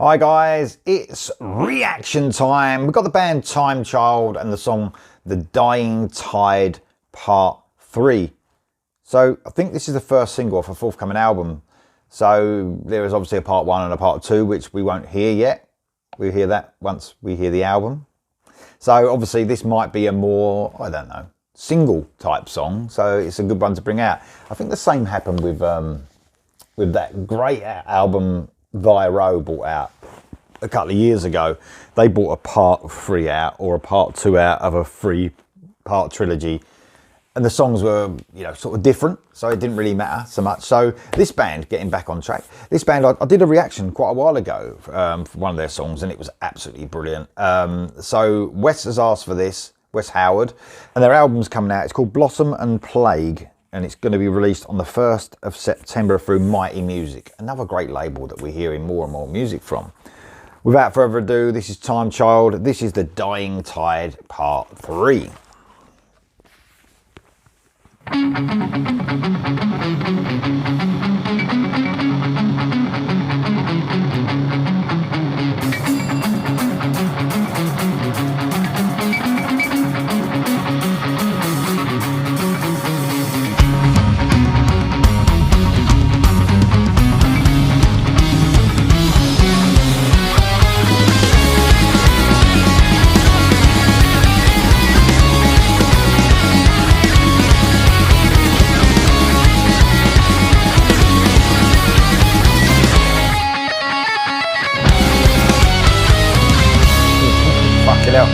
Hi guys, it's reaction time. We've got the band Timechild and the song The Dying Tide Part 3. So I think this is the first single off a forthcoming album. So there is obviously a part 1 and a part 2, which we won't hear yet. We'll hear that once we hear the album. So obviously this might be a more, I don't know, single type song. So it's a good one to bring out. I think the same happened with that great album Via Row brought out a couple of years ago. They brought a part 3 out, or a part 2 out of a 3-part trilogy, and the songs were, you know, sort of different, so it didn't really matter so much. So this band, getting back on track, this band, I did a reaction quite a while ago for one of their songs, and it was absolutely brilliant. So Wes has asked for this, Wes Howard, and their album's coming out. It's called Blossom and Plague, and it's going to be released on the 1st of September through Mighty Music, another great label that we're hearing more and more music from. Without further ado, this is Timechild. This is The Dying Tide Part 3. Fucking hell.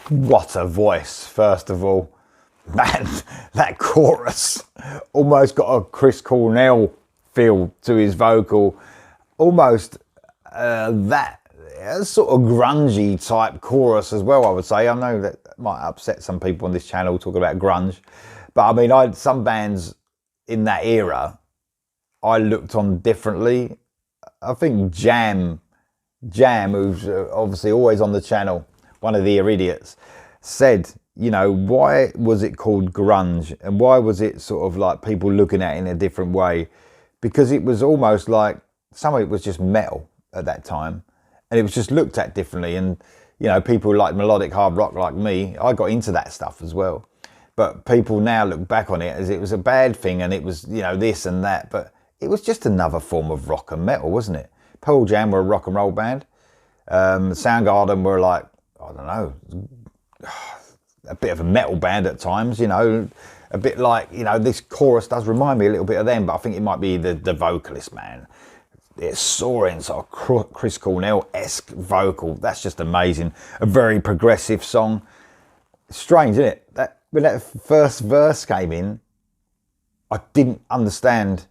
What a voice, first of all. Man, that chorus almost got a Chris Cornell feel to his vocal. Almost that sort of grungy type chorus as well, I would say. I know that might upset some people on this channel talking about grunge. But I mean, some bands in that era, I looked on differently. I think Jam, who's obviously always on the channel, one of the idiots, said, you know, why was it called grunge, and why was it sort of like people looking at it in a different way? Because it was almost like some of it was just metal at that time, and it was just looked at differently. And you know, people like melodic hard rock like me, I got into that stuff as well. but people now look back on it as it was a bad thing and it was, you know, this and that, but it was just another form of rock and metal, wasn't it? Pearl Jam were a rock and roll band. Soundgarden were like, I don't know, a bit of a metal band at times, you know, a bit like, you know, this chorus does remind me a little bit of them, but I think it might be the vocalist, man. It's soaring, sort of Chris Cornell-esque vocal. That's just amazing. A very progressive song. Strange, isn't it? That when that first verse came in, I didn't understand.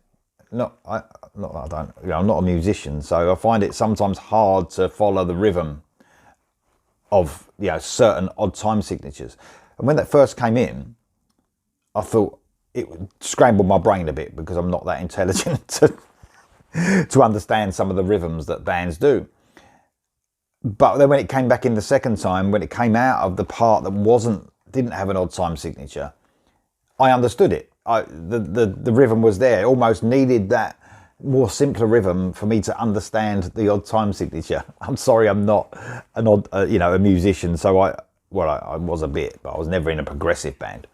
Not that I don't. You know, I'm not a musician, so I find it sometimes hard to follow the rhythm of, you know, certain odd time signatures. And when that first came in, I thought it scrambled my brain a bit because I'm not that intelligent to understand some of the rhythms that bands do. But then when it came back in the second time, when it came out of the part that didn't have an odd time signature, I understood it. The rhythm was there. It almost needed that more simpler rhythm for me to understand the odd time signature. I'm sorry, I'm not a musician, so I was a bit, but I was never in a progressive band.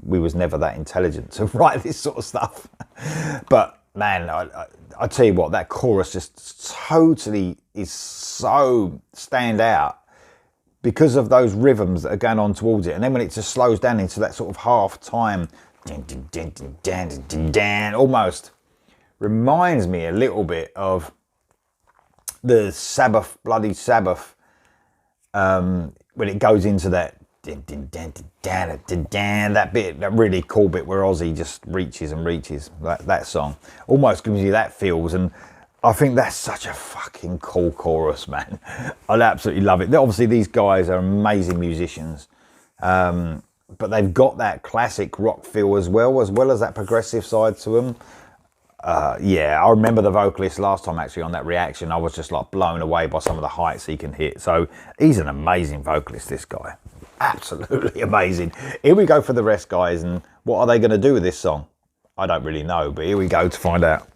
We was never that intelligent to write this sort of stuff. But man, I tell you what, that chorus just totally is so stand out because of those rhythms that are going on towards it. And then when it just slows down into that sort of half time, almost reminds me a little bit of the Sabbath, Bloody Sabbath, when it goes into that that bit, that really cool bit where Ozzy just reaches and reaches. That song almost gives you that feels, and I think that's such a fucking cool chorus, man. I absolutely love it. Obviously, these guys are amazing musicians, but they've got that classic rock feel as well as that progressive side to them. Yeah, I remember the vocalist last time actually on that reaction. I was just like blown away by some of the heights he can hit. So he's an amazing vocalist, this guy. Absolutely amazing. Here we go for the rest, guys. And what are they going to do with this song? I don't really know, but here we go to find out.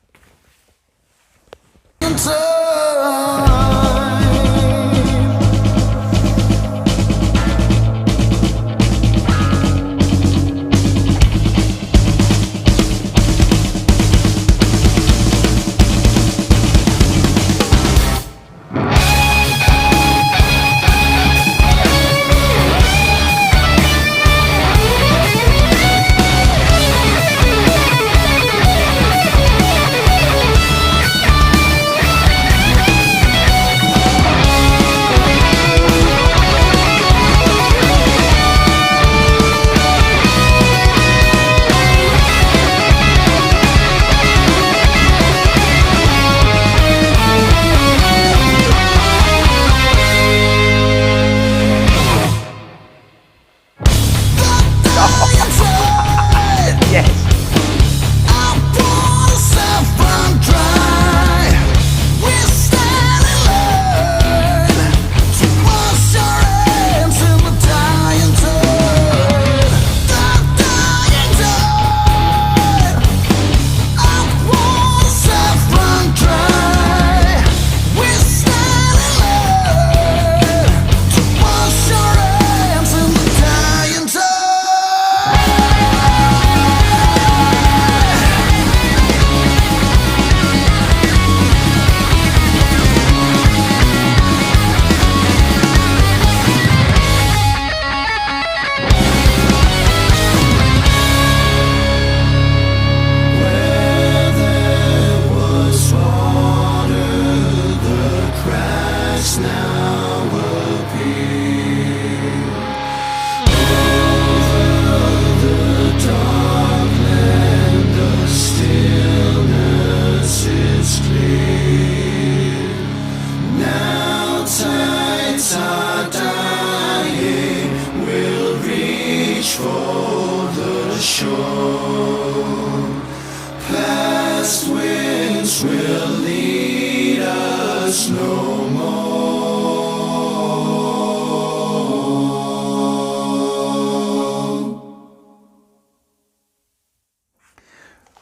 will lead us no more.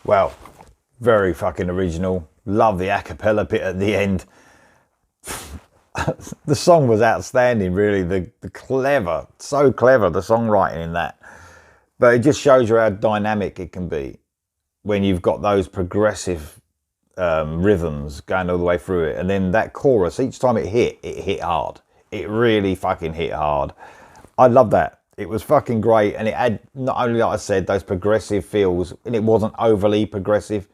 Well, very fucking original. Love the a cappella bit at the end. The song was outstanding, really. The clever, so clever, the songwriting in that. But it just shows you how dynamic it can be when you've got those progressive rhythms going all the way through it. And then that chorus, each time it hit hard. It really fucking hit hard. I love that. It was fucking great. And it had, not only, like I said, those progressive feels, and it wasn't overly progressive.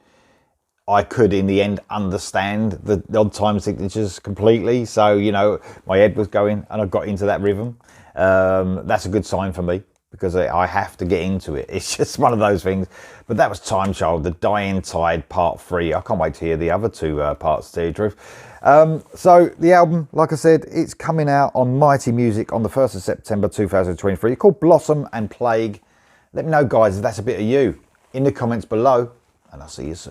I could, in the end, understand the odd time signatures completely. So, you know, my head was going and I got into that rhythm. That's a good sign for me, because I have to get into it. It's just one of those things. But that was Timechild, The Dying Tide Part 3. I can't wait to hear the other two parts, to tell you the truth. So the album, like I said, it's coming out on Mighty Music on the 1st of September 2023. It's called Blossom and Plague. Let me know, guys, if that's a bit of you in the comments below, and I'll see you soon.